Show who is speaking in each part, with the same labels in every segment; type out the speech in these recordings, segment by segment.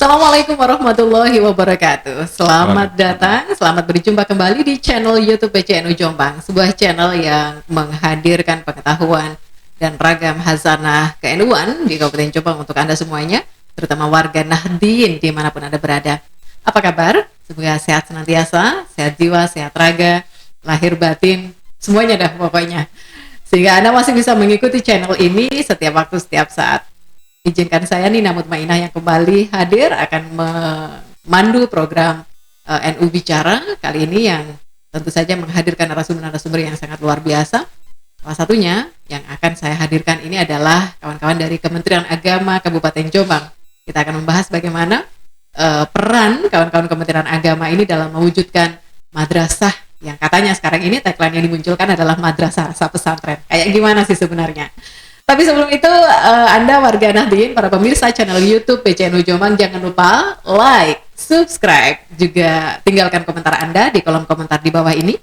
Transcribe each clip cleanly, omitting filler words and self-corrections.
Speaker 1: Assalamualaikum warahmatullahi wabarakatuh. Selamat datang, selamat berjumpa kembali di channel YouTube PCNU Jombang, sebuah channel yang menghadirkan pengetahuan dan ragam hazanah ke-NU-an di Kabupaten Jombang untuk Anda semuanya, terutama warga Nahdien dimanapun Anda berada. Apa kabar? Semoga sehat senantiasa, sehat jiwa, sehat raga, lahir batin, semuanya dah pokoknya. Sehingga Anda masih bisa mengikuti channel ini setiap waktu, setiap saat. Izinkan saya Nina Mutmainah yang kembali hadir akan memandu program NU Bicara kali ini yang tentu saja menghadirkan narasumber-narasumber yang sangat luar biasa. Salah satunya yang akan saya hadirkan ini adalah kawan-kawan dari Kementerian Agama Kabupaten Jombang. Kita akan membahas bagaimana peran kawan-kawan Kementerian Agama ini dalam mewujudkan madrasah yang katanya sekarang ini tagline yang dimunculkan adalah madrasah rasa pesantren. Kayak gimana sih sebenarnya? Tapi sebelum itu, Anda warga Nahdien, para pemirsa channel YouTube PCNU Jombang, jangan lupa like, subscribe, juga tinggalkan komentar Anda di kolom komentar di bawah ini.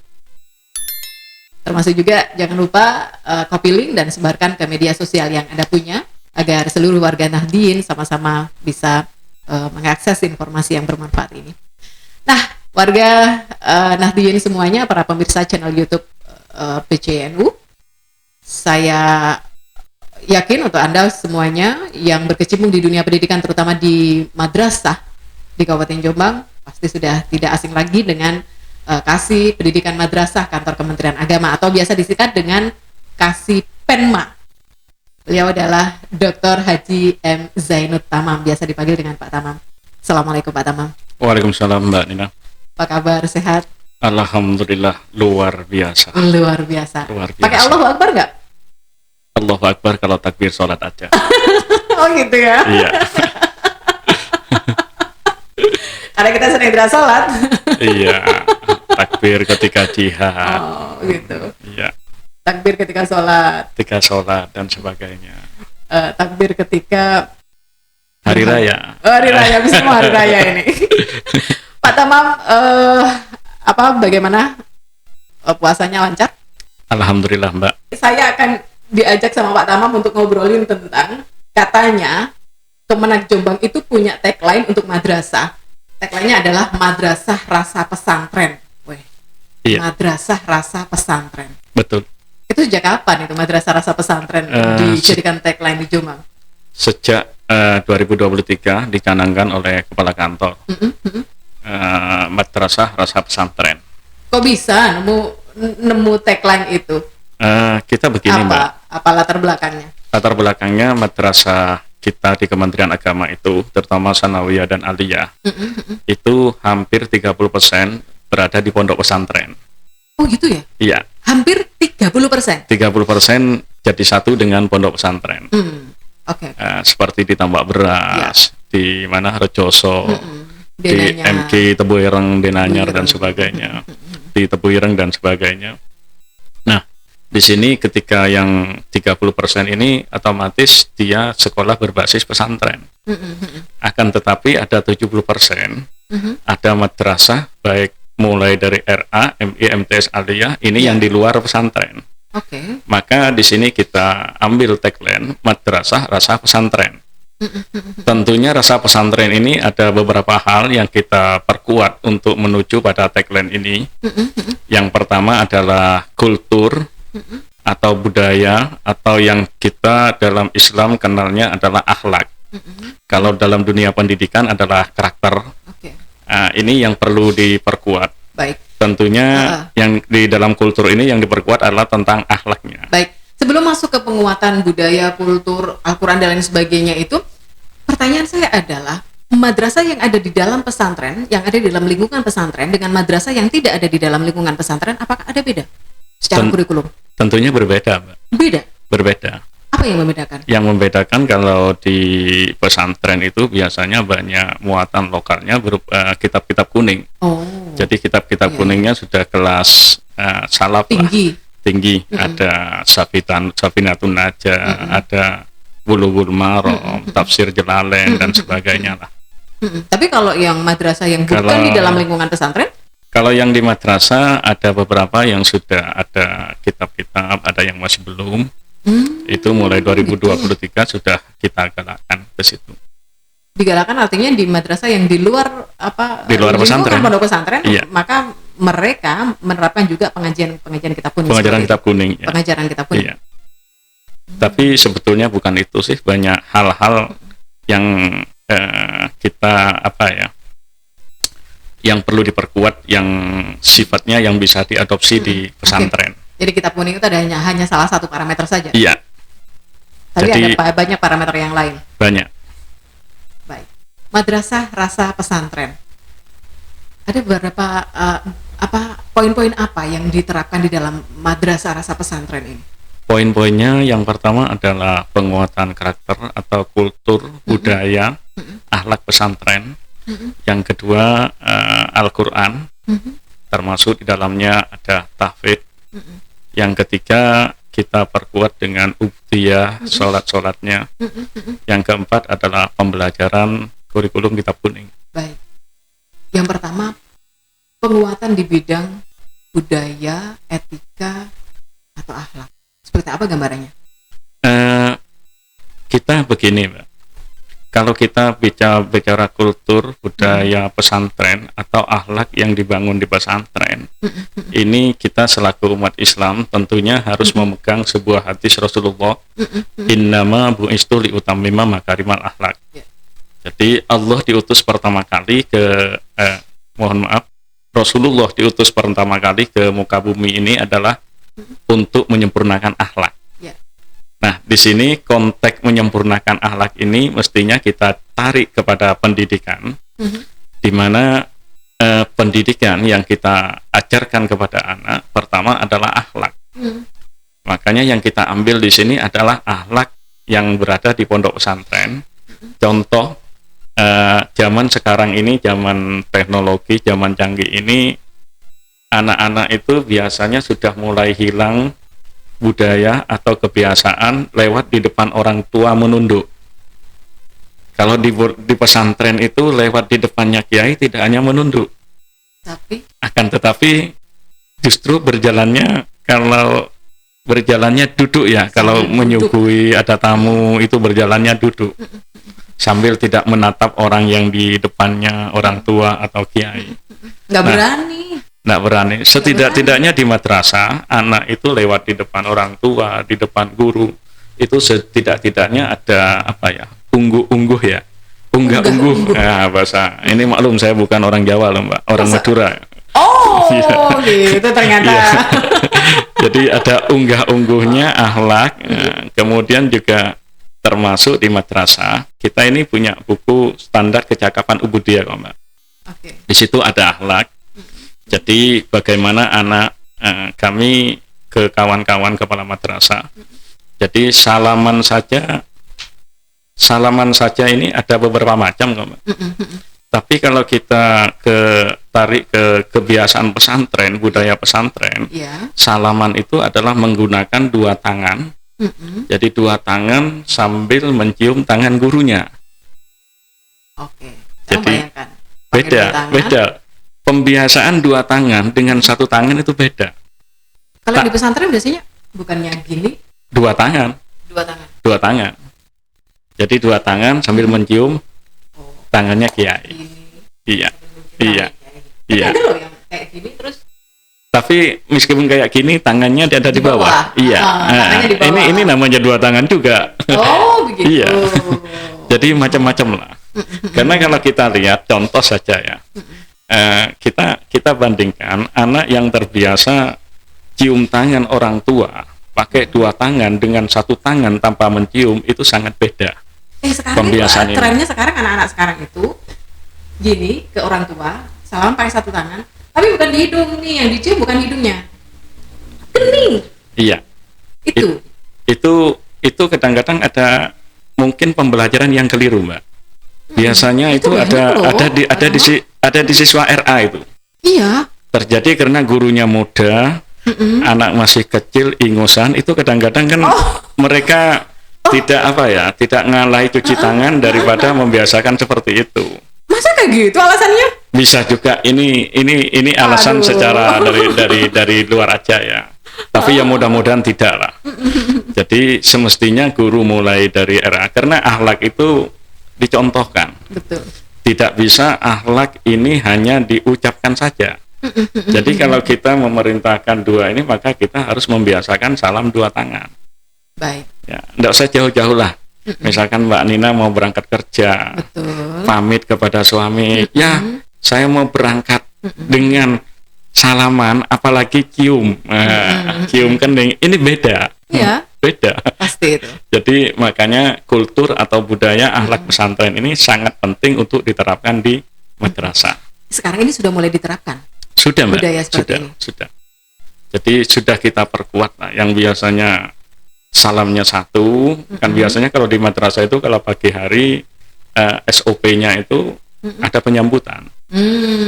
Speaker 1: Termasuk juga jangan lupa copy link dan sebarkan ke media sosial yang Anda punya, agar seluruh warga Nahdien sama-sama bisa mengakses informasi yang bermanfaat ini. Nah, warga Nahdien semuanya, para pemirsa channel YouTube PCNU, saya yakin untuk Anda semuanya yang berkecimpung di dunia pendidikan, terutama di madrasah di Kabupaten Jombang, pasti sudah tidak asing lagi dengan Kasih Pendidikan Madrasah Kantor Kementerian Agama, atau biasa disingkat dengan Kasih Penma. Beliau adalah Dr. Haji M. Zainud Tamam, biasa dipanggil dengan Pak Tamam. Assalamualaikum Pak Tamam.
Speaker 2: Waalaikumsalam Mbak Nina.
Speaker 1: Apa kabar, sehat?
Speaker 2: Alhamdulillah, luar biasa.
Speaker 1: Luar biasa.
Speaker 2: Luar biasa.
Speaker 1: Pakai Allahu Akbar nggak?
Speaker 2: Allahu Akbar kalau takbir sholat aja.
Speaker 1: Oh gitu ya?
Speaker 2: Iya.
Speaker 1: Karena kita sering sholat.
Speaker 2: Iya. Takbir ketika jihad.
Speaker 1: Oh gitu.
Speaker 2: Iya.
Speaker 1: Takbir ketika sholat.
Speaker 2: Ketika sholat dan sebagainya.
Speaker 1: Takbir ketika
Speaker 2: hari raya.
Speaker 1: Hari raya, bisa mau hari raya ini. Pak Tamam, bagaimana puasanya lancar?
Speaker 2: Alhamdulillah Mbak.
Speaker 1: Saya akan diajak sama Pak Tamam untuk ngobrolin tentang, katanya Kemenak Jombang itu punya tagline untuk madrasah. Tagline-nya adalah madrasah rasa pesantren. Weh. Iya. Madrasah rasa pesantren.
Speaker 2: Betul.
Speaker 1: Itu sejak kapan itu madrasah rasa pesantren dijadikan tagline di Jombang?
Speaker 2: Sejak 2023 dicanangkan oleh Kepala Kantor. Madrasah rasa pesantren.
Speaker 1: Kok bisa nemu tagline itu?
Speaker 2: Kita begini Mbak.
Speaker 1: Apa latar belakangnya?
Speaker 2: Latar belakangnya madrasah kita di Kementerian Agama itu, terutama Sanawiyah dan Aliyah, itu hampir 30% berada di pondok pesantren.
Speaker 1: Oh gitu ya?
Speaker 2: Iya.
Speaker 1: Hampir 30%?
Speaker 2: 30% jadi satu dengan pondok pesantren.
Speaker 1: Oke.
Speaker 2: Seperti di Tambak Beras, di mana Rejoso, di
Speaker 1: Denanyar.
Speaker 2: MK Tebu Ireng, Denanyar dan sebagainya, di Tebu Ireng dan sebagainya. Nah, di sini ketika yang 30% ini otomatis dia sekolah berbasis pesantren. Akan tetapi ada 70% ada madrasah baik mulai dari RA, MI, MTS, Aliyah ini yang di luar pesantren. Maka di sini kita ambil tagline madrasah rasa pesantren. Tentunya rasa pesantren ini ada beberapa hal yang kita perkuat untuk menuju pada tagline ini. Yang pertama adalah kultur atau budaya, atau yang kita dalam Islam kenalnya adalah akhlak. Kalau dalam dunia pendidikan adalah karakter. Ini yang perlu diperkuat.
Speaker 1: Baik.
Speaker 2: Tentunya yang di dalam kultur ini yang diperkuat adalah tentang akhlaknya.
Speaker 1: Baik. Sebelum masuk ke penguatan budaya, kultur, Al-Quran dan lain sebagainya itu, pertanyaan saya adalah, madrasah yang ada di dalam pesantren, yang ada di dalam lingkungan pesantren, dengan madrasah yang tidak ada di dalam lingkungan pesantren, apakah ada beda secara kurikulum?
Speaker 2: Tentunya berbeda, Mbak.
Speaker 1: Beda?
Speaker 2: Berbeda.
Speaker 1: Apa yang membedakan?
Speaker 2: Yang membedakan kalau di pesantren itu biasanya banyak muatan lokalnya berupa kitab-kitab kuning. Jadi kitab-kitab kuningnya sudah kelas salaf tinggi. Ada Safinatun Najah, ada Bulughul Maram, Tafsir Jalalain dan sebagainya lah.
Speaker 1: Tapi kalau yang madrasah yang bukan di dalam lingkungan pesantren?
Speaker 2: Kalau yang di madrasah ada beberapa yang sudah ada kitab-kitab, ada yang masih belum. Itu mulai 2023 sudah kita galakkan ke situ.
Speaker 1: Digalakan artinya di madrasah yang di luar
Speaker 2: Di luar
Speaker 1: lingkungan
Speaker 2: pesantren.
Speaker 1: pondok pesantren,
Speaker 2: Iya.
Speaker 1: maka mereka menerapkan juga pengajian kitab kuning.
Speaker 2: Pengajaran
Speaker 1: seperti
Speaker 2: kitab
Speaker 1: itu.
Speaker 2: kuning. Ya.
Speaker 1: Pengajaran kitab kuning.
Speaker 2: Iya. Tapi sebetulnya bukan itu sih, banyak hal-hal yang kita yang perlu diperkuat, yang sifatnya yang bisa diadopsi di pesantren.
Speaker 1: Jadi kitab kuning itu hanya salah satu parameter saja.
Speaker 2: Iya,
Speaker 1: Tapi
Speaker 2: jadi-
Speaker 1: ada banyak parameter yang lain.
Speaker 2: banyak.
Speaker 1: Baik. Madrasah rasa pesantren. Ada beberapa poin-poin apa yang diterapkan di dalam madrasah rasa pesantren ini?
Speaker 2: Poin-poinnya yang pertama adalah penguatan karakter atau kultur, budaya, akhlak pesantren. Yang kedua, Al-Quran, termasuk di dalamnya ada tahfidz. Yang ketiga, kita perkuat dengan ubudiyah, sholat-sholatnya. Yang keempat adalah pembelajaran kurikulum kitab kuning.
Speaker 1: Baik. Yang pertama, penguatan di bidang budaya, etika, atau akhlak. Seperti apa gambarannya?
Speaker 2: Kita begini, Mbak. Kalau kita bicara kultur, budaya pesantren atau akhlak yang dibangun di pesantren, ini kita selaku umat Islam tentunya harus memegang sebuah hadis Rasulullah, innama bu'istu liutammima makarimal akhlak.
Speaker 1: Ya.
Speaker 2: Jadi Allah diutus pertama kali Rasulullah diutus pertama kali ke muka bumi ini adalah untuk menyempurnakan akhlak.
Speaker 1: Ya.
Speaker 2: Nah, di sini konteks menyempurnakan akhlak ini mestinya kita tarik kepada pendidikan, di mana pendidikan yang kita ajarkan kepada anak pertama adalah akhlak. Makanya yang kita ambil di sini adalah akhlak yang berada di pondok pesantren. Contoh, zaman sekarang ini, zaman teknologi, zaman canggih ini, anak-anak itu biasanya sudah mulai hilang budaya atau kebiasaan lewat di depan orang tua menunduk. Kalau di pesantren itu lewat di depannya kiai tidak hanya menunduk, tetapi justru kalau berjalannya duduk ya. Kalau menyuguhi ada tamu itu berjalannya duduk sambil tidak menatap orang yang di depannya, orang tua atau kiai.
Speaker 1: Nggak berani.
Speaker 2: Nggak berani. Setidak-tidaknya di madrasah, anak itu lewat di depan orang tua, di depan guru, itu setidak-tidaknya ada ungguh-ungguh ya. Unggah-ungguh. Nah, bahasa. Ini maklum saya bukan orang Jawa loh, Mbak. Orang Madura.
Speaker 1: Oh, gitu ternyata.
Speaker 2: Iya. Jadi ada unggah-ungguhnya akhlak. Kemudian juga termasuk di madrasah, kita ini punya buku standar kecakapan ubudiyah, Mbak.
Speaker 1: Okay.
Speaker 2: Di situ ada akhlak. Jadi bagaimana anak kami ke kawan-kawan kepala madrasah. Jadi salaman saja ini ada beberapa macam, Mbak. Tapi kalau kita tarik ke kebiasaan pesantren, budaya pesantren, salaman itu adalah menggunakan dua tangan. Jadi dua tangan sambil mencium tangan gurunya.
Speaker 1: Oke.
Speaker 2: Jadi beda. Pembiasaan dua tangan dengan satu tangan itu beda.
Speaker 1: Kalau di pesantren biasanya bukannya gini?
Speaker 2: Dua tangan. Jadi dua tangan sambil mencium tangannya kiai. Iya.
Speaker 1: Ada loh yang kayak gini terus.
Speaker 2: Tapi meskipun kayak gini tangannya ada di bawah. Iya.
Speaker 1: Di bawah.
Speaker 2: Ini namanya dua tangan juga.
Speaker 1: Oh, begitu.
Speaker 2: Iya. Jadi macam-macam lah. Karena kalau kita lihat contoh saja ya. Kita bandingkan anak yang terbiasa cium tangan orang tua pakai dua tangan dengan satu tangan tanpa mencium itu sangat beda.
Speaker 1: Sekarang trennya sekarang anak-anak sekarang itu gini ke orang tua, salam pakai satu tangan. Tapi bukan di hidung nih, yang dicium bukan hidungnya. Kening. Iya.
Speaker 2: Itu kadang-kadang ada mungkin pembelajaran yang keliru, Mbak. Biasanya itu ada di siswa RA itu. Iya. Terjadi karena gurunya muda, anak masih kecil, ingusan, itu kadang-kadang kan mereka tidak ngalahi cuci tangan daripada membiasakan seperti itu.
Speaker 1: Masa kayak gitu alasannya?
Speaker 2: Bisa juga ini alasan secara dari luar aja ya. Tapi ya mudah-mudahan tidak lah. Jadi semestinya guru mulai dari RA karena akhlak itu dicontohkan.
Speaker 1: Betul.
Speaker 2: Tidak bisa akhlak ini hanya diucapkan saja. Jadi kalau kita memerintahkan dua ini, maka kita harus membiasakan salam dua tangan.
Speaker 1: Baik.
Speaker 2: Ya, enggak usah jauh-jauh lah. Misalkan Mbak Nina mau berangkat kerja,
Speaker 1: Betul.
Speaker 2: pamit kepada suami, ya saya mau berangkat, dengan salaman, apalagi cium, cium kening, ini beda.
Speaker 1: Iya.
Speaker 2: Beda.
Speaker 1: Pasti itu.
Speaker 2: Jadi makanya kultur atau budaya akhlak pesantren ini sangat penting untuk diterapkan di madrasah.
Speaker 1: Sekarang ini sudah mulai diterapkan.
Speaker 2: Sudah, Mbak.
Speaker 1: Budaya seperti
Speaker 2: Sudah,
Speaker 1: ini.
Speaker 2: sudah. Jadi sudah kita perkuat lah. Yang biasanya salamnya satu, kan biasanya kalau di madrasah itu kalau pagi hari SOP-nya itu ada penyambutan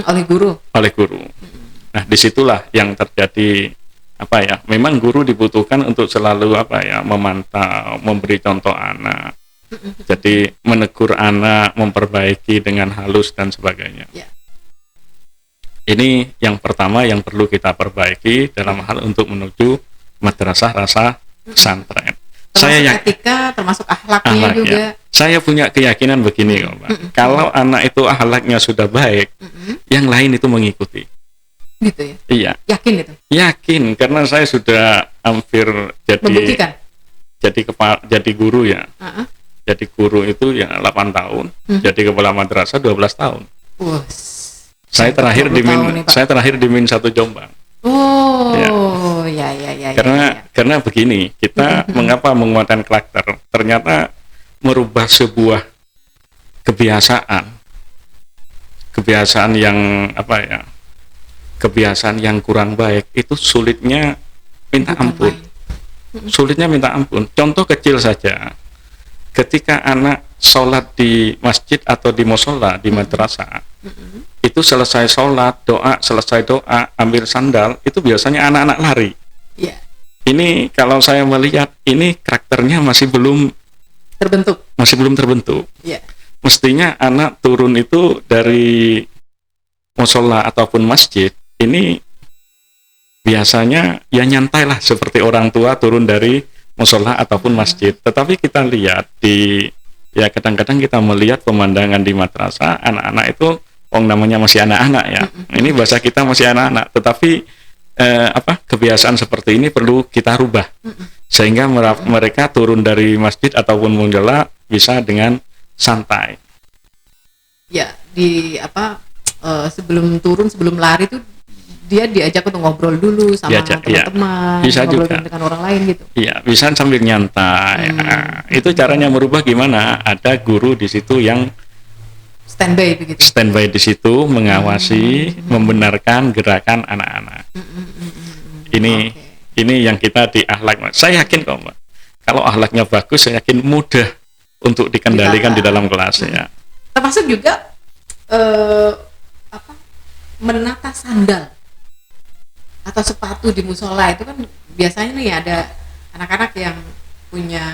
Speaker 1: Oleh guru.
Speaker 2: oleh guru. Nah, disitulah yang terjadi apa ya? Memang guru dibutuhkan untuk selalu apa ya? Memantau, memberi contoh anak. Jadi menegur anak, memperbaiki dengan halus dan sebagainya.
Speaker 1: Ya.
Speaker 2: Ini yang pertama yang perlu kita perbaiki dalam hal untuk menuju madrasah rasa pesantren.
Speaker 1: Termasuk etika, termasuk akhlaknya juga.
Speaker 2: Ya. Saya punya keyakinan begini, kok, Mbak. Kalau anak itu akhlaknya sudah baik, yang lain itu mengikuti.
Speaker 1: Gitu ya.
Speaker 2: Iya,
Speaker 1: Yakin itu.
Speaker 2: yakin karena saya sudah hampir
Speaker 1: Membuktikan.
Speaker 2: jadi guru ya.
Speaker 1: Uh-uh.
Speaker 2: Jadi guru itu ya 8 tahun, jadi kepala madrasah 12 tahun.
Speaker 1: Wus.
Speaker 2: Saya terakhir
Speaker 1: 20
Speaker 2: di
Speaker 1: tahun nih, Pak.
Speaker 2: saya terakhir di Min 1 Jombang.
Speaker 1: Oh, ya.
Speaker 2: Karena begini, kita mengapa menguatkan karakter? Ternyata merubah sebuah kebiasaan yang apa ya? Kebiasaan yang kurang baik itu sulitnya minta
Speaker 1: Bukan
Speaker 2: ampun.
Speaker 1: main.
Speaker 2: Sulitnya minta ampun. Contoh kecil saja. Ketika anak sholat di masjid atau di musola di madrasah, itu selesai sholat, selesai doa, ambil sandal, itu biasanya anak-anak lari.
Speaker 1: Iya.
Speaker 2: Ini kalau saya melihat, ini karakternya masih belum terbentuk.
Speaker 1: Iya.
Speaker 2: Mestinya anak turun itu dari musola ataupun masjid, ini biasanya ya nyantai lah seperti orang tua turun dari musola ataupun masjid. Tetapi kita lihat ya kadang-kadang kita melihat pemandangan di madrasah, anak-anak itu namanya masih anak-anak ya. Ini bahasa kita masih anak-anak, tetapi kebiasaan seperti ini perlu kita rubah sehingga mereka turun dari masjid ataupun musola bisa dengan santai.
Speaker 1: Ya, sebelum lari tuh dia diajak untuk ngobrol dulu sama teman-teman,
Speaker 2: bisa
Speaker 1: ngobrol
Speaker 2: juga
Speaker 1: dengan orang lain gitu.
Speaker 2: Iya, bisa sambil nyantai. Itu caranya merubah gimana? Ada guru di situ yang standby di situ mengawasi, membenarkan gerakan anak-anak. Ini yang kita di akhlak. Saya yakin kok, Mbak. Kalau akhlaknya bagus, saya yakin mudah untuk dikendalikan di dalam kelas ya.
Speaker 1: Termasuk juga menata sandal atau sepatu di musola itu kan biasanya nih ada anak-anak yang punya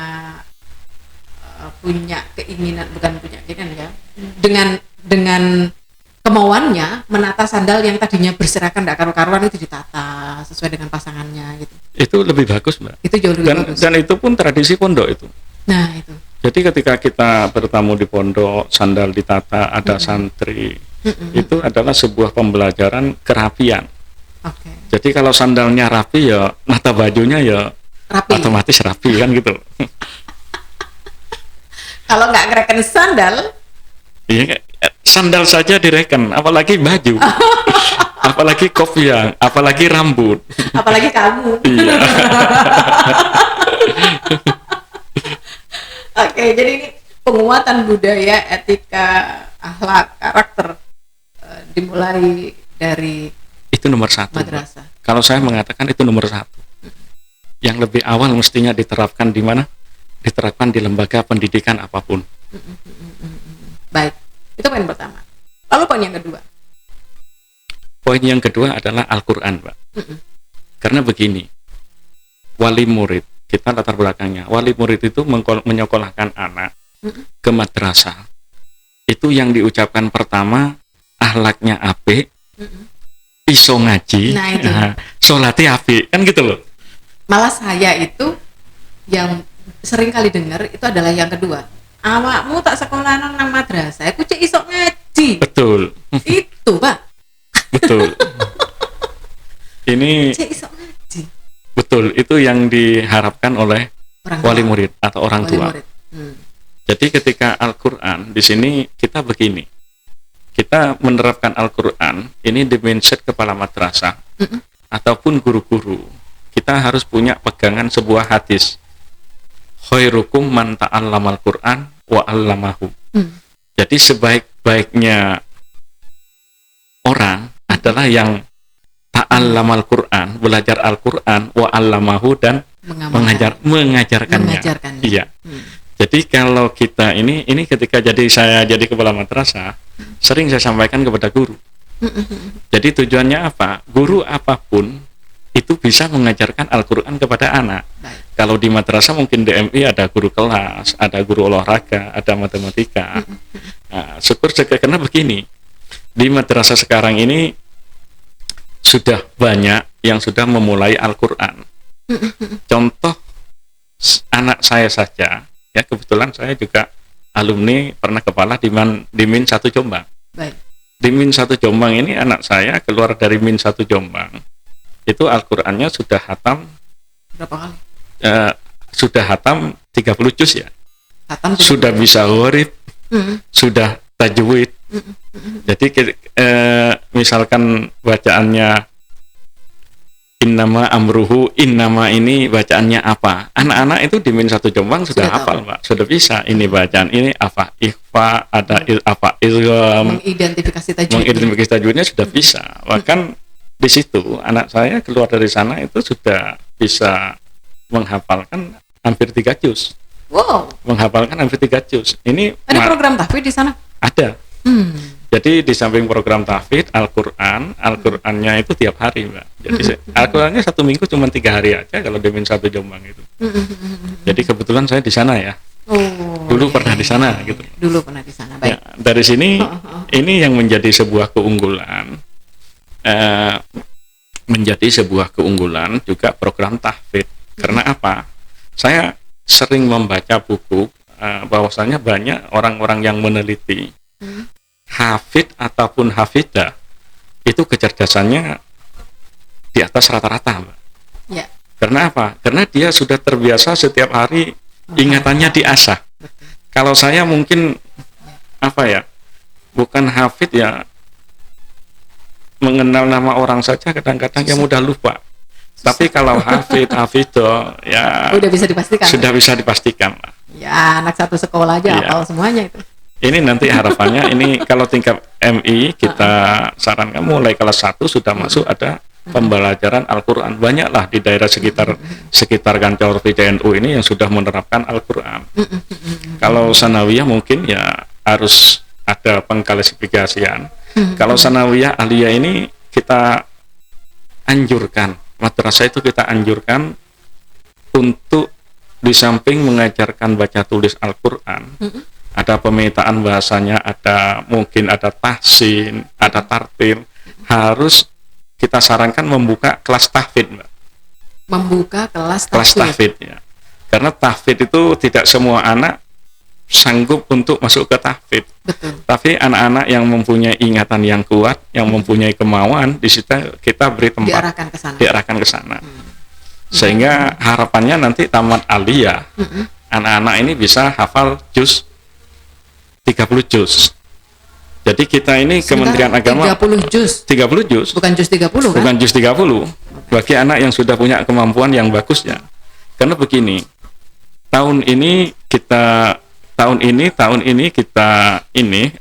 Speaker 1: keinginan, bukan punya keinginan ya, dengan kemauannya menata sandal yang tadinya berserakan tidak karu-karuan itu ditata sesuai dengan pasangannya gitu.
Speaker 2: Itu lebih bagus, Mbak.
Speaker 1: Itu jauh lebih bagus.
Speaker 2: Dan itu pun tradisi pondok itu.
Speaker 1: Nah, itu.
Speaker 2: Jadi ketika kita bertamu di pondok, sandal ditata, ada santri, itu adalah sebuah pembelajaran kerapian.
Speaker 1: Okay.
Speaker 2: Jadi kalau sandalnya rapi ya, nata bajunya ya rapi. Otomatis rapi kan gitu.
Speaker 1: Kalau nggak ngereken sandal,
Speaker 2: iya, sandal saja direken, apalagi baju, apalagi kopiah, apalagi rambut,
Speaker 1: apalagi kamu.
Speaker 2: Iya.
Speaker 1: Oke, jadi ini penguatan budaya, etika, akhlak, karakter dimulai dari
Speaker 2: itu nomor 1.
Speaker 1: madrasah.
Speaker 2: Kalau saya mengatakan itu nomor 1. Yang lebih awal mestinya diterapkan di mana? Diterapkan di lembaga pendidikan apapun.
Speaker 1: Baik, itu poin pertama. Lalu poin yang kedua.
Speaker 2: Poin yang kedua adalah Al-Quran, Pak. Karena begini, wali murid, kita latar belakangnya, wali murid itu menyekolahkan anak ke madrasah. Itu yang diucapkan pertama, akhlaknya apik, iso ngaji, sholatnya apik, kan gitu loh.
Speaker 1: Malah saya itu yang sering kali dengar itu adalah yang kedua. awakmu tak sekolah nang madrasah, aku cek iso ngaji.
Speaker 2: Betul.
Speaker 1: Itu, Pak.
Speaker 2: Betul. Ini
Speaker 1: Cek iso ngaji.
Speaker 2: betul, itu yang diharapkan oleh
Speaker 1: Orang
Speaker 2: wali
Speaker 1: tua.
Speaker 2: murid atau orang
Speaker 1: Wali
Speaker 2: tua.
Speaker 1: murid.
Speaker 2: Jadi ketika Al-Qur'an di sini kita begini. Kita menerapkan Al-Qur'an ini di mindset kepala madrasah ataupun guru-guru. Kita harus punya pegangan sebuah hadis. Khairukum man ta'allamal Qur'an wa 'allamahu. Jadi sebaik-baiknya orang adalah yang ta'allamal Qur'an, belajar Al-Qur'an wa 'allamahu dan mengajarkannya. Iya. Jadi kalau kita ini ketika saya jadi kepala madrasah, sering saya sampaikan kepada guru. Jadi tujuannya apa? Guru apapun itu bisa mengajarkan Al-Qur'an kepada anak.
Speaker 1: Baik.
Speaker 2: Kalau di madrasah mungkin DMI ada guru kelas, ada guru olahraga, ada matematika. Nah, syukur karena begini, di madrasah sekarang ini sudah banyak yang sudah memulai Al-Qur'an. Contoh anak saya saja, ya kebetulan saya juga alumni pernah kepala di Min 1 Jombang.
Speaker 1: Baik.
Speaker 2: Di Min 1 Jombang ini anak saya keluar dari Min 1 Jombang, itu Al-Qur'annya sudah hatam
Speaker 1: Berapa kali?
Speaker 2: sudah hatam 30 juz ya.
Speaker 1: Hatam
Speaker 2: Sudah bisa gharib, sudah tajwid. Jadi misalkan bacaannya innama amruhu, innama ini bacaannya apa? Anak-anak itu di Min 1 Jombang sudah hafal, Mbak. Sudah bisa. Ini bacaan ini apa? Ikhfa, ada apa? Ilham. Mengidentifikasi tajwidnya sudah bisa. Bahkan di situ anak saya keluar dari sana itu sudah bisa menghafalkan hampir 3 juz.
Speaker 1: Wow.
Speaker 2: Menghafalkan hampir 3 juz. Ini
Speaker 1: ada program tahfidz di sana?
Speaker 2: Ada. Jadi di samping program tahfidz Al-Qur'annya itu tiap hari, Mbak. Jadi Al-Qur'annya 1 minggu cuma 3 hari aja kalau di Min 1 Jombang itu. Jadi kebetulan saya di sana ya. Dulu pernah di sana gitu.
Speaker 1: Dulu pernah di sana. Baik.
Speaker 2: Ya, dari sini ini yang menjadi sebuah keunggulan. Menjadi sebuah keunggulan juga program tahfidz. Karena apa? Saya sering membaca buku bahwasanya banyak orang-orang yang meneliti hafid ataupun hafidah itu kecerdasannya di atas rata-rata, Mbak.
Speaker 1: Ya.
Speaker 2: Karena apa? Karena dia sudah terbiasa setiap hari ingatannya diasah. Kalau saya mungkin apa ya? Bukan hafid ya, mengenal nama orang saja kadang-kadang yang mudah lupa. Tapi kalau hafidah ya
Speaker 1: udah bisa dipastikan.
Speaker 2: Sudah bisa dipastikan.
Speaker 1: Ya, anak satu sekolah aja hafal semuanya itu.
Speaker 2: Ini nanti harapannya ini kalau tingkat MI kita sarankan mulai kelas 1 sudah masuk ada pembelajaran Al-Qur'an. Banyaklah di daerah sekitar kantor PCNU ini yang sudah menerapkan Al-Qur'an. Kalau sanawiyah mungkin ya harus ada pengklasifikasian. Kalau sanawiyah aliyah ini kita anjurkan, madrasah itu kita anjurkan untuk di samping mengajarkan baca tulis Al-Qur'an, ada pemetaan bahasanya, mungkin ada tahsin, ada tartil, harus kita sarankan membuka kelas tahfidz, Mbak.
Speaker 1: Membuka kelas
Speaker 2: tahfidz ya. Karena tahfidz itu tidak semua anak sanggup untuk masuk ke tahfidz.
Speaker 1: Betul.
Speaker 2: Tapi anak-anak yang mempunyai ingatan yang kuat, yang mempunyai kemauan, di situ kita beri tempat diarahkan ke sana. Sehingga harapannya nanti tamat aliyah, anak-anak ini bisa hafal juz 30 juz. Jadi kita ini Kementerian Agama
Speaker 1: 30 juz. Bukan juz 30 kan?
Speaker 2: Bukan juz 30. Bagi anak yang sudah punya kemampuan yang bagus ya. Karena begini, tahun ini kita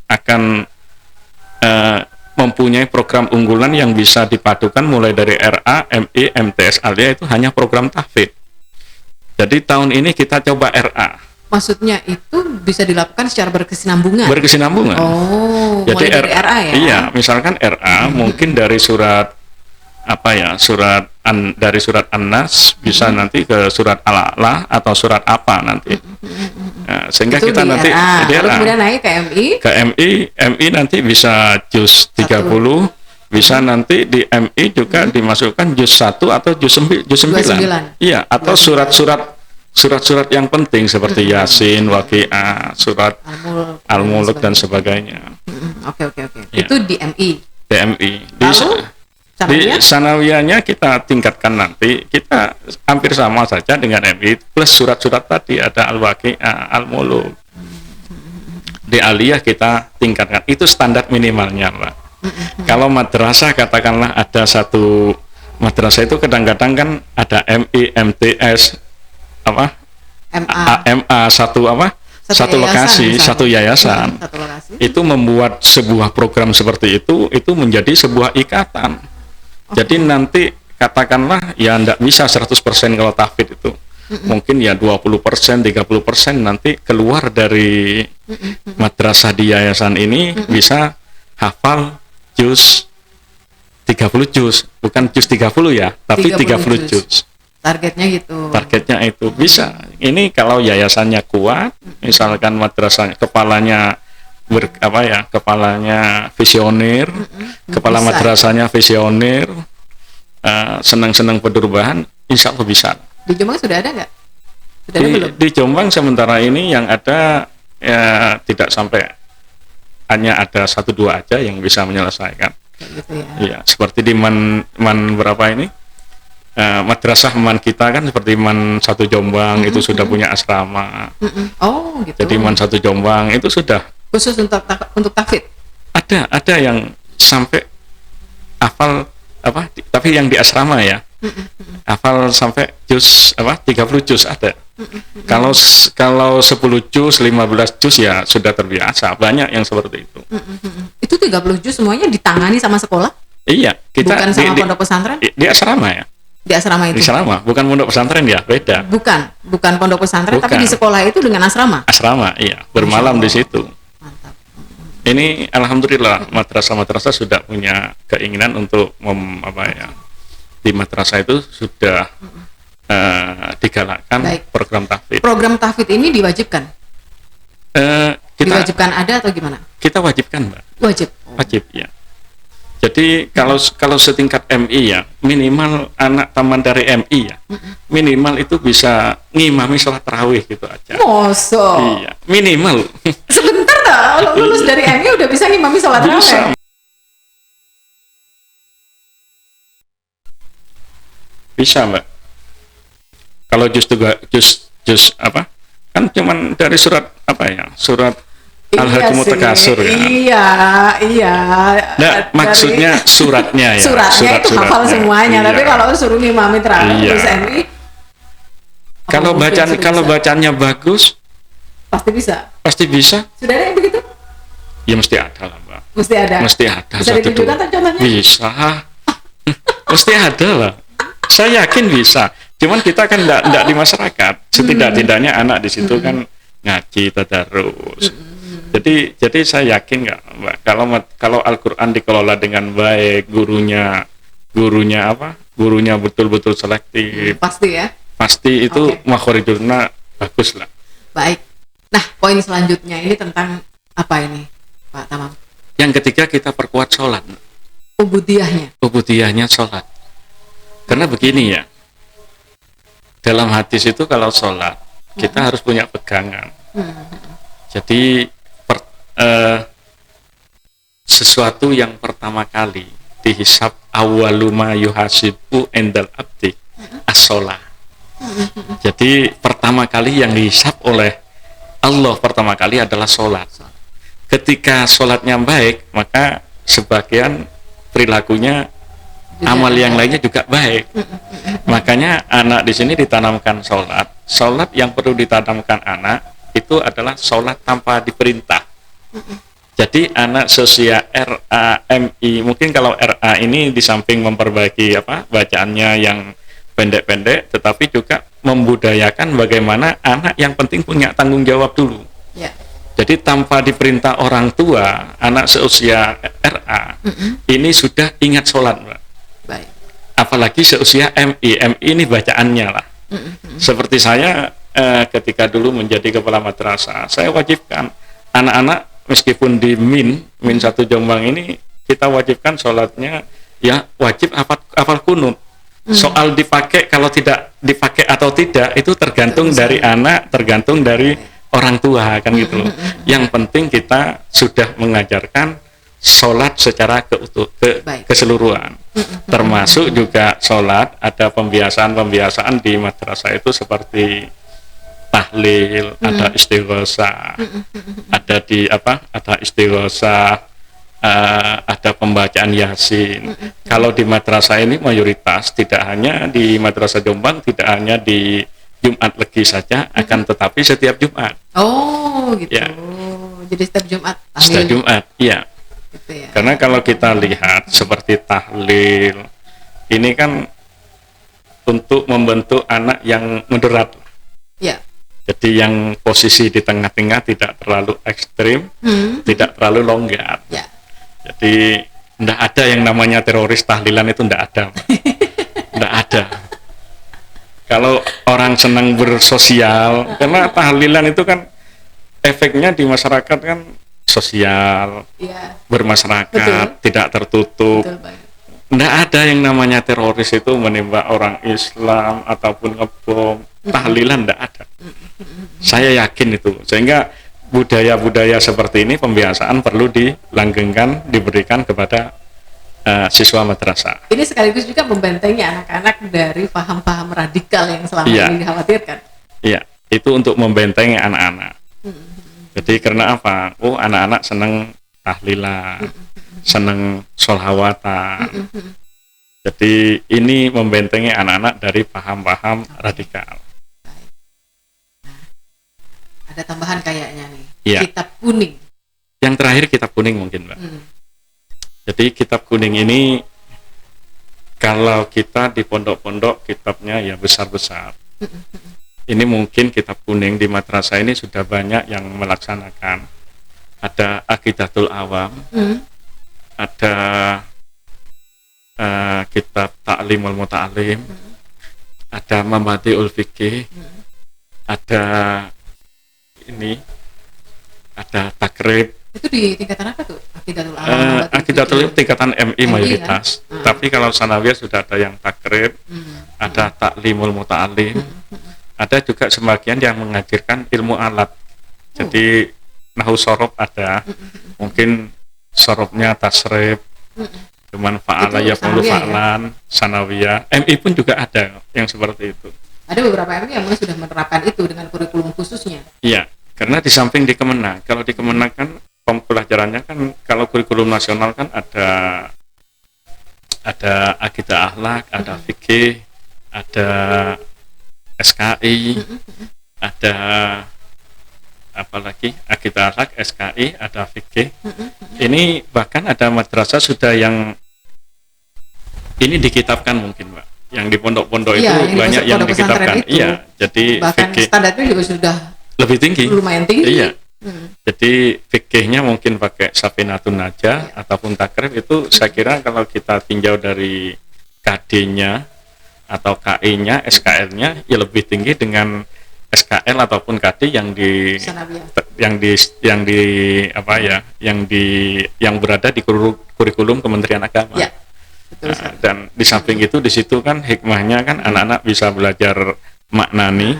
Speaker 2: akan mempunyai program unggulan yang bisa dipadukan mulai dari RA, MI, MTS aliyah itu hanya program tahfidz. Jadi tahun ini kita coba RA.
Speaker 1: Maksudnya itu bisa dilakukan secara berkesinambungan. Oh,
Speaker 2: jadi
Speaker 1: mulai dari RA ya?
Speaker 2: Iya, misalkan RA mungkin dari surat dari surat An-Nas bisa nanti ke surat Al-A'la atau surat apa nanti. Nah, sehingga itu kita nanti
Speaker 1: di RA. Kemudian naik ke MI.
Speaker 2: Ke MI nanti bisa juz 30. Bisa nanti di MI juga dimasukkan juz 1 atau juz 9. Iya, atau surat-surat surat-surat yang penting seperti Yasin, Waqiah, surat Al-Mulk dan sebagainya.
Speaker 1: Oke.
Speaker 2: Ya.
Speaker 1: Itu di MI.
Speaker 2: DMI.
Speaker 1: Lalu
Speaker 2: Di sanawiyahnya kita tingkatkan nanti, kita hampir sama saja dengan MI plus surat-surat tadi, ada Al-Waqiah, Al-Mulk. Di aliyah kita tingkatkan, itu standar minimalnya, Mbak. Kalau madrasah katakanlah ada satu madrasah itu kadang-kadang kan ada MI, MTS, apa? MA satu lokasi, satu yayasan.
Speaker 1: Satu lokasi.
Speaker 2: Itu membuat sebuah program seperti itu menjadi sebuah ikatan. Jadi nanti katakanlah ya enggak bisa 100% kalau tahfidz itu. Mungkin ya 20%, 30% nanti keluar dari madrasah di yayasan ini bisa hafal juz 30 juz, bukan juz 30 ya, tapi 30 juz.
Speaker 1: Targetnya gitu.
Speaker 2: Targetnya itu bisa. Ini kalau yayasannya kuat, misalkan madrasahnya kepalanya kepalanya visioner, kepala
Speaker 1: bisa.
Speaker 2: madrasahnya visioner, senang-senang perubahan, insya Allah bisa.
Speaker 1: Di Jombang sudah ada nggak? Sudah ada belum?
Speaker 2: Di Jombang sementara ini yang ada ya tidak sampai, hanya ada 1-2 aja yang bisa menyelesaikan.
Speaker 1: Kayak gitu ya.
Speaker 2: Iya, seperti di man berapa ini? Madrasah Man kita kan seperti Man 1 Jombang itu sudah punya asrama.
Speaker 1: Oh gitu.
Speaker 2: Jadi Man 1 Jombang itu sudah
Speaker 1: khusus untuk tahfidz.
Speaker 2: ada yang sampai hafal tapi yang di asrama ya. Hafal sampai juz 30 juz ada. Kalau 10 juz, 15 juz ya sudah terbiasa. Banyak yang seperti itu.
Speaker 1: Itu 30 juz semuanya ditangani sama sekolah?
Speaker 2: Iya, kita
Speaker 1: bukan sama pondok pesantren?
Speaker 2: Di asrama ya.
Speaker 1: Di asrama itu.
Speaker 2: Di asrama, bukan pondok pesantren ya, beda.
Speaker 1: Bukan pondok pesantren,
Speaker 2: Bukan.
Speaker 1: tapi di sekolah itu dengan asrama.
Speaker 2: Asrama, iya, bermalam di situ.
Speaker 1: Mantap.
Speaker 2: Ini alhamdulillah madrasah-madrasah sudah punya keinginan untuk di madrasah itu sudah digalakkan
Speaker 1: Baik.
Speaker 2: program tahfidz.
Speaker 1: Program tahfidz ini diwajibkan? Diwajibkan ada atau gimana?
Speaker 2: Kita wajibkan, Mbak.
Speaker 1: Wajib.
Speaker 2: Wajib ya. Jadi kalau setingkat MI ya, minimal anak taman dari MI ya, minimal itu bisa ngimami sholat tarawih gitu aja.
Speaker 1: Masa?
Speaker 2: Iya, minimal.
Speaker 1: Sebentar dah, lulus dari MI udah bisa ngimami sholat
Speaker 2: Bisa.
Speaker 1: tarawih.
Speaker 2: Bisa, Mbak. Kalau jus kan cuman dari surat surat Al-Hakumut Takasur ya.
Speaker 1: Iya.
Speaker 2: Nah, maksudnya suratnya ya.
Speaker 1: Suratnya itu hafal semuanya,
Speaker 2: Iya.
Speaker 1: tapi kalau suruh ngimami tarawih
Speaker 2: Iya.
Speaker 1: terus MI
Speaker 2: Kalau bacanya bagus,
Speaker 1: pasti bisa. Sudah ada yang begitu?
Speaker 2: ya mesti ada lah, Mbak.
Speaker 1: Mesti ada.
Speaker 2: Mesti ada.
Speaker 1: Bisa ditunjukkan contohnya?
Speaker 2: Bisa. Mesti ada lah. Saya yakin bisa. Cuman kita kan enggak di masyarakat. Setidak-tidaknya anak di situ kan ngaji tadarus. Jadi saya yakin nggak, Mbak, kalau Al-Qur'an dikelola dengan baik, gurunya betul-betul selektif.
Speaker 1: Pasti ya.
Speaker 2: Pasti itu makhorijulna bagus lah.
Speaker 1: Baik. Nah, poin selanjutnya ini tentang apa ini, Pak Tamam?
Speaker 2: Yang ketiga kita perkuat sholat.
Speaker 1: Ubudiyahnya
Speaker 2: Sholat. Karena begini ya, dalam hadis itu kalau sholat kita harus punya pegangan. Jadi sesuatu yang pertama kali dihisab awaluma yuhasibu endal abdi as-sholat. Jadi pertama kali yang dihisab oleh Allah pertama kali adalah sholat. Ketika sholatnya baik, maka sebagian perilakunya amal yang lainnya juga baik. Makanya anak di sini ditanamkan sholat. Sholat yang perlu ditanamkan anak itu adalah sholat tanpa diperintah. Jadi anak seusia RA, MI, mungkin kalau RA ini di samping memperbaiki bacaannya yang pendek-pendek, tetapi juga membudayakan bagaimana anak yang penting punya tanggung jawab dulu.
Speaker 1: Ya.
Speaker 2: Jadi tanpa diperintah orang tua, anak seusia RA ini sudah ingat sholat, Mbak.
Speaker 1: Baik.
Speaker 2: Apalagi seusia MI ini bacaannya lah. Seperti saya ketika dulu menjadi kepala madrasah, saya wajibkan anak-anak meskipun di Min 1 Jombang ini kita wajibkan sholatnya ya wajib hafal kunut. Soal dipakai, kalau tidak dipakai atau tidak itu tergantung
Speaker 1: Betul,
Speaker 2: dari anak, tergantung dari orang tua kan gitu loh. Yang penting kita sudah mengajarkan sholat secara
Speaker 1: Baik.
Speaker 2: keseluruhan, termasuk juga sholat. Ada pembiasaan di madrasah itu seperti tahlil, ada istighosah, ada istighosah, ada pembacaan yasin. Kalau di madrasah ini mayoritas, tidak hanya di madrasah Jombang, tidak hanya di Jumat Legi saja, akan tetapi setiap Jumat.
Speaker 1: Oh gitu.
Speaker 2: Ya.
Speaker 1: Jadi setiap Jumat tahlil.
Speaker 2: Setiap Jumat, iya.
Speaker 1: Gitu ya.
Speaker 2: Karena kalau kita lihat seperti tahlil, ini kan untuk membentuk anak yang moderat.
Speaker 1: Ya.
Speaker 2: Jadi yang posisi di tengah-tengah, tidak terlalu ekstrim, tidak terlalu longgar.
Speaker 1: Ya.
Speaker 2: Jadi tidak ada yang namanya teroris tahlilan, itu tidak ada. Tidak ada. Kalau orang senang bersosial, karena tahlilan itu kan efeknya di masyarakat kan sosial,
Speaker 1: Ya.
Speaker 2: bermasyarakat,
Speaker 1: Betul.
Speaker 2: tidak tertutup.
Speaker 1: Betul banget.
Speaker 2: Tidak ada yang namanya teroris itu menembak orang Islam ataupun ngebom. Tahlilan tidak ada. Saya yakin itu. Sehingga budaya-budaya seperti ini, pembiasaan perlu dilanggengkan, diberikan kepada siswa madrasah.
Speaker 1: Ini sekaligus juga membentengi anak-anak dari paham-paham radikal yang selama
Speaker 2: Iya.
Speaker 1: ini dikhawatirkan.
Speaker 2: Iya, itu untuk membentengi anak-anak. Jadi karena apa? Oh, anak-anak senang tahlilan, senang sholawatan. Jadi ini membentengi anak-anak dari paham-paham radikal.
Speaker 1: Ada tambahan kayaknya nih.
Speaker 2: Iya.
Speaker 1: Kitab kuning.
Speaker 2: Yang terakhir kitab kuning mungkin, Mbak. Jadi kitab kuning ini kalau kita di pondok-pondok kitabnya ya besar-besar. Ini mungkin kitab kuning di madrasah ini sudah banyak yang melaksanakan. Ada Aqidatul Awam, ada kitab Ta'limul Muta'alim, ada Mabadi'ul Fiqih, ada ini, ada Takrib.
Speaker 1: Itu di tingkatan apa tuh? Aqidatul Awam.
Speaker 2: Aqidatul Awam tingkatan MI mayoritas.
Speaker 1: Kan?
Speaker 2: Tapi kalau sanawiyah sudah ada yang Takrib, ada Ta'limul Muta'alim, ada juga sebagian yang mengajarkan ilmu alat. Jadi nahu sorob ada, mungkin sorobnya tasrif, cuman fa'ala yaf'ulu fa'lan, sanawiyah. MI pun juga ada yang seperti itu.
Speaker 1: Ada beberapa MI yang sudah menerapkan itu dengan kurikulum khususnya.
Speaker 2: Iya, karena di samping di Kemenag, kalau di Kemenag kan pembelajarannya kan, kalau kurikulum nasional kan ada akidah akhlak, ada fikih, ada SKI, ada apalagi akidah akhlak, SKI, ada fikih. Ini bahkan ada madrasah sudah yang ini dikitabkan mungkin, Mbak. Yang di pondok-pondok itu banyak yang dikitabkan. Iya, jadi
Speaker 1: bahkan
Speaker 2: fikih
Speaker 1: standarnya juga sudah
Speaker 2: lebih tinggi.
Speaker 1: Lumayan tinggi.
Speaker 2: Iya. Jadi fikihnya mungkin pakai Safinatun Najah ataupun Takrib. Itu saya kira kalau kita tinjau dari KD-nya atau KI-nya, SKL-nya ya lebih tinggi dengan SKL ataupun KD yang berada di kurikulum Kementerian Agama.
Speaker 1: Ya, betul,
Speaker 2: dan di samping itu di situ kan hikmahnya kan anak-anak bisa belajar maknani,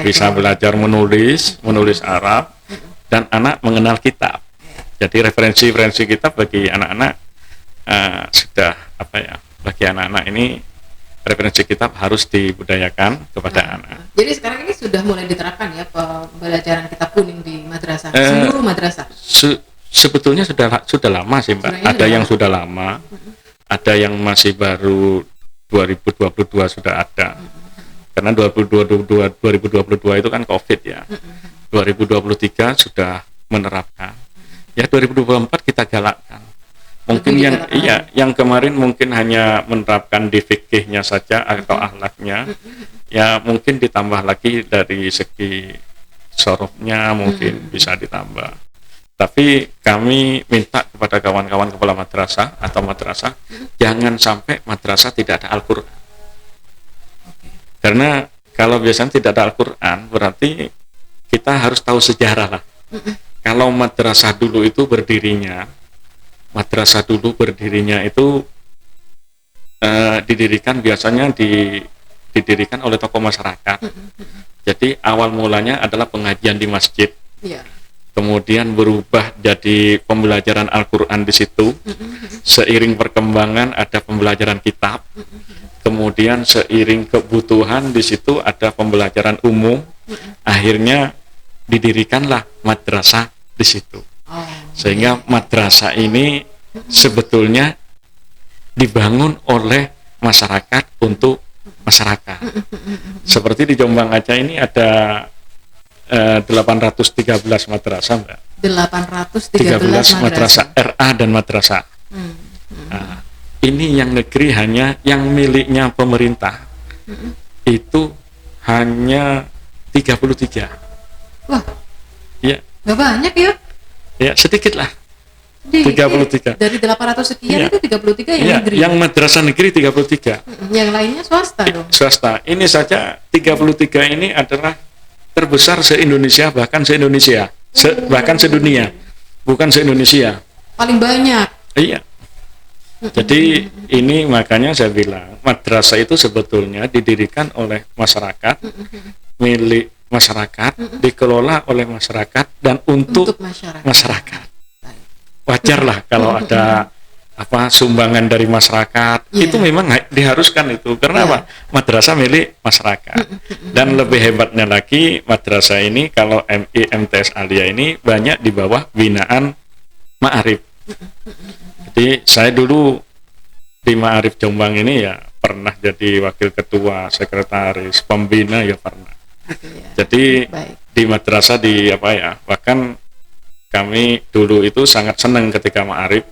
Speaker 2: bisa belajar menulis Arab, dan anak mengenal kitab. Jadi referensi kitab bagi anak-anak sudah bagi anak-anak ini referensi kitab harus dibudayakan kepada anak.
Speaker 1: Jadi sekarang ini sudah mulai diterapkan ya pembelajaran kitab kuning di madrasah, seluruh madrasah.
Speaker 2: Sebetulnya sudah lama sih, Mbak.
Speaker 1: Sebenarnya
Speaker 2: ada yang sudah lama, ada yang masih baru 2022 sudah ada. Karena 2022 itu kan COVID ya. 2023 sudah menerapkan. Ya 2024 kita galakkan. Mungkin yang kemarin mungkin hanya menerapkan di fikihnya saja atau akhlaknya, ya mungkin ditambah lagi dari segi sorofnya mungkin bisa ditambah. Tapi kami minta kepada kawan-kawan kepala madrasah atau madrasah, jangan sampai madrasah tidak ada Al-Quran. Karena kalau biasanya tidak ada Al-Quran, berarti kita harus tahu sejarah lah. Kalau madrasah dulu berdirinya itu didirikan biasanya didirikan oleh tokoh masyarakat. Jadi awal mulanya adalah pengajian di masjid.
Speaker 1: Iya.
Speaker 2: Kemudian berubah jadi pembelajaran Al-Quran di situ. Seiring perkembangan ada pembelajaran kitab. Kemudian seiring kebutuhan di situ ada pembelajaran umum. Akhirnya didirikanlah madrasah di situ. Sehingga madrasah ini sebetulnya dibangun oleh masyarakat untuk masyarakat. Seperti di Jombang aja ini ada 813 madrasah, Mbak.
Speaker 1: 813
Speaker 2: madrasah RA dan madrasah. Nah, ini yang negeri hanya yang miliknya pemerintah itu hanya 33.
Speaker 1: Wah,
Speaker 2: ya,
Speaker 1: nggak banyak ya?
Speaker 2: Ya, sedikit lah. 33.
Speaker 1: Dari 800 sekian itu 33 yang negeri.
Speaker 2: Yang madrasah negeri 33.
Speaker 1: Yang lainnya swasta dong.
Speaker 2: Swasta. Ini saja 33 ini adalah terbesar se-Indonesia, bahkan se-Indonesia. Bahkan sedunia. Bukan se-Indonesia.
Speaker 1: Paling banyak.
Speaker 2: Iya. Jadi ini makanya saya bilang madrasah itu sebetulnya didirikan oleh masyarakat, milik masyarakat, dikelola oleh masyarakat dan untuk masyarakat. Wajarlah kalau ada sumbangan dari masyarakat, itu memang diharuskan itu. Karena apa? Madrasah milik masyarakat. Dan lebih hebatnya lagi, madrasah ini kalau MTS Alia ini banyak di bawah binaan Ma'arif. Jadi saya dulu di Ma'arif Jombang ini ya pernah jadi wakil ketua, sekretaris, pembina ya pernah. Jadi di madrasah bahkan kami dulu itu sangat senang ketika Ma'arif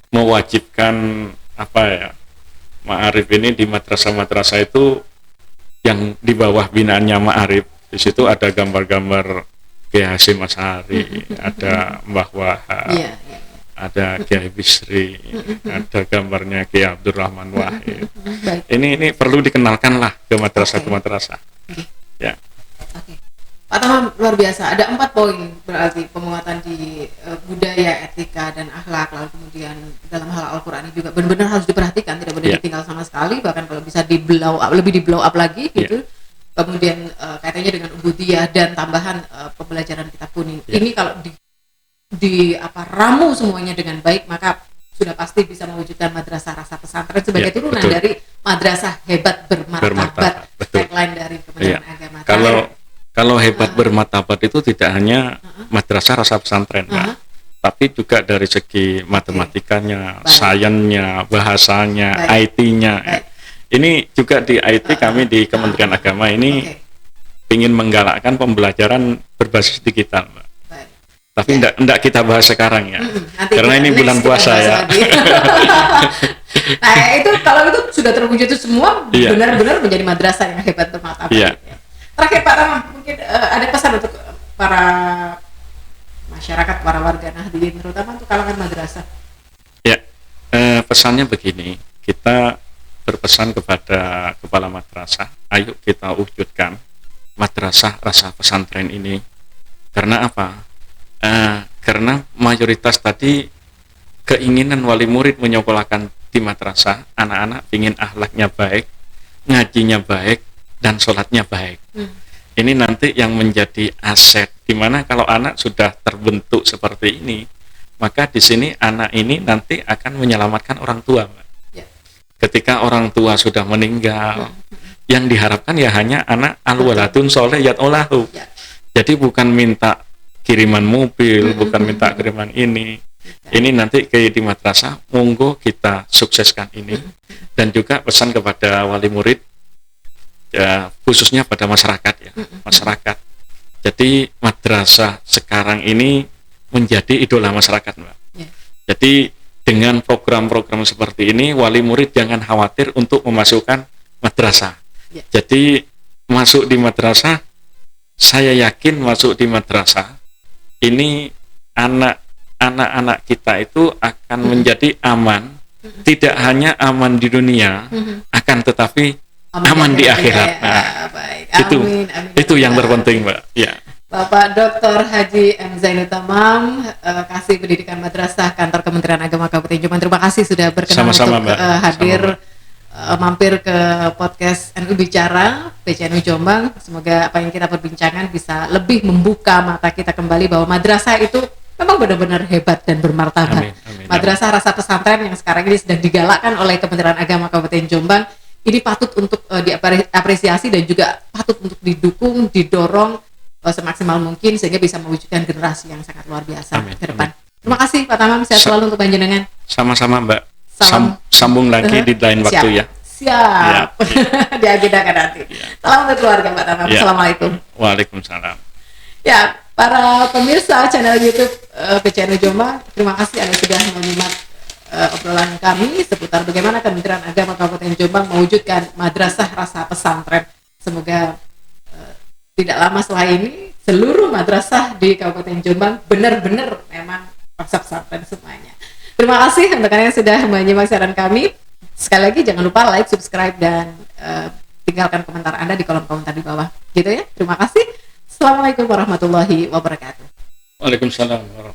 Speaker 2: mewajibkan Ma'arif ini di madrasah-madrasah itu yang di bawah binaannya Ma'arif. Di situ ada gambar-gambar Kiai Hasyim Asy'ari, ada Mbah Wahab, ada Kiai Bisri, ada gambarnya Kiai Abdurrahman Wahid. Ini perlu dikenalkan lah ke madrasah-madrasah. Ya.
Speaker 1: Pak Tamam, luar biasa. Ada 4 poin berarti penguatan di budaya, etika, dan akhlak. Lalu kemudian dalam hal Al-Quran ini juga benar-benar harus diperhatikan, tidak boleh ditinggal sama sekali. Bahkan kalau bisa lebih di blow up lagi gitu. Kemudian kaitannya dengan ubudiyah dan tambahan pembelajaran kitab kuning. Ini kalau ramu semuanya dengan baik, maka sudah pasti bisa mewujudkan madrasah rasa pesantren sebagai turunan dari madrasah hebat bermartabat. Tagline dari Kementerian Agama.
Speaker 2: Kalau hebat bermartabat itu tidak hanya madrasah rasa pesantren, tapi juga dari segi matematikanya, sainsnya, bahasanya, IT-nya. Ini juga di IT kami di Kementerian Agama ini ingin menggalakkan pembelajaran berbasis digital, Mbak. Tapi enggak kita bahas sekarang ya, karena ini bulan puasa ya.
Speaker 1: Nah itu kalau itu sudah terwujud itu semua benar-benar menjadi madrasah yang hebat bermartabat. Terakhir Pak Tamam, mungkin ada pesan untuk para masyarakat, para warga Nahdliyin, terutama untuk kalangan madrasah.
Speaker 2: Ya, pesannya begini, kita berpesan kepada kepala madrasah, ayo kita wujudkan madrasah rasa pesantren ini. Karena apa? Karena mayoritas tadi keinginan wali murid menyekolahkan di madrasah, anak-anak ingin akhlaknya baik, ngajinya baik, dan sholatnya baik. Ini nanti yang menjadi aset, dimana kalau anak sudah terbentuk seperti ini, maka di sini anak ini nanti akan menyelamatkan orang tua, Mbak. Ketika orang tua sudah meninggal, yang diharapkan ya hanya anak al-waladun soleh yad'ulahu. Jadi bukan minta kiriman mobil, bukan minta kiriman ini. Ini nanti kayak di madrasah, monggo kita sukseskan ini. Dan juga pesan kepada wali murid, ya, khususnya pada masyarakat ya, masyarakat. Jadi madrasah sekarang ini menjadi idola masyarakat, Mbak. Jadi dengan program-program seperti ini, wali murid jangan khawatir untuk memasukkan madrasah. Jadi masuk di madrasah, saya yakin masuk di madrasah ini anak-anak kita itu akan menjadi aman, tidak hanya aman di dunia, akan tetapi aman di akhirat. Nah,
Speaker 1: Amin,
Speaker 2: itu yang terpenting, Mbak. Ya.
Speaker 1: Bapak Dr. Haji M. Zainud Tamam, Kasih Pendidikan Madrasah Kantor Kementerian Agama Kabupaten Jombang. Terima kasih sudah berkenan
Speaker 2: Sama-sama,
Speaker 1: untuk
Speaker 2: Mbak.
Speaker 1: hadir
Speaker 2: Sama-sama.
Speaker 1: mampir ke podcast NU Bicara PCNU Jombang. Semoga apa yang kita perbincangan bisa lebih membuka mata kita kembali bahwa madrasah itu memang benar-benar hebat dan bermartabat.
Speaker 2: Amin, amin,
Speaker 1: Madrasah Rasa Pesantren yang sekarang ini sedang digalakkan oleh Kementerian Agama Kabupaten Jombang ini patut untuk diapresiasi dan juga patut untuk didukung, didorong semaksimal mungkin sehingga bisa mewujudkan generasi yang sangat luar biasa
Speaker 2: Amin,
Speaker 1: ke depan.
Speaker 2: amin.
Speaker 1: Terima kasih Pak Tamam, sehat selalu untuk panjenengan.
Speaker 2: Sama-sama, Mbak.
Speaker 1: Salam.
Speaker 2: Sambung lagi di lain
Speaker 1: Siap.
Speaker 2: waktu ya.
Speaker 1: Siap. Diagendakan nanti. Salam untuk keluarga Pak Tamam.
Speaker 2: Ya.
Speaker 1: Assalamualaikum.
Speaker 2: Waalaikumsalam.
Speaker 1: Ya, para pemirsa channel YouTube PCNU Jombang, terima kasih Anda sudah menyimak obrolan kami seputar bagaimana Kementerian Agama Kabupaten Jombang mewujudkan madrasah rasa pesantren. Semoga tidak lama setelah ini seluruh madrasah di Kabupaten Jombang benar-benar memang rasa pesantren semuanya. Terima kasih untuk kalian yang sudah menyimak siaran kami. Sekali lagi jangan lupa like, subscribe dan tinggalkan komentar Anda di kolom komentar di bawah. Gitu ya. Terima kasih. Assalamualaikum warahmatullahi wabarakatuh.
Speaker 2: Waalaikumsalam warahmatullahi wabarakatuh.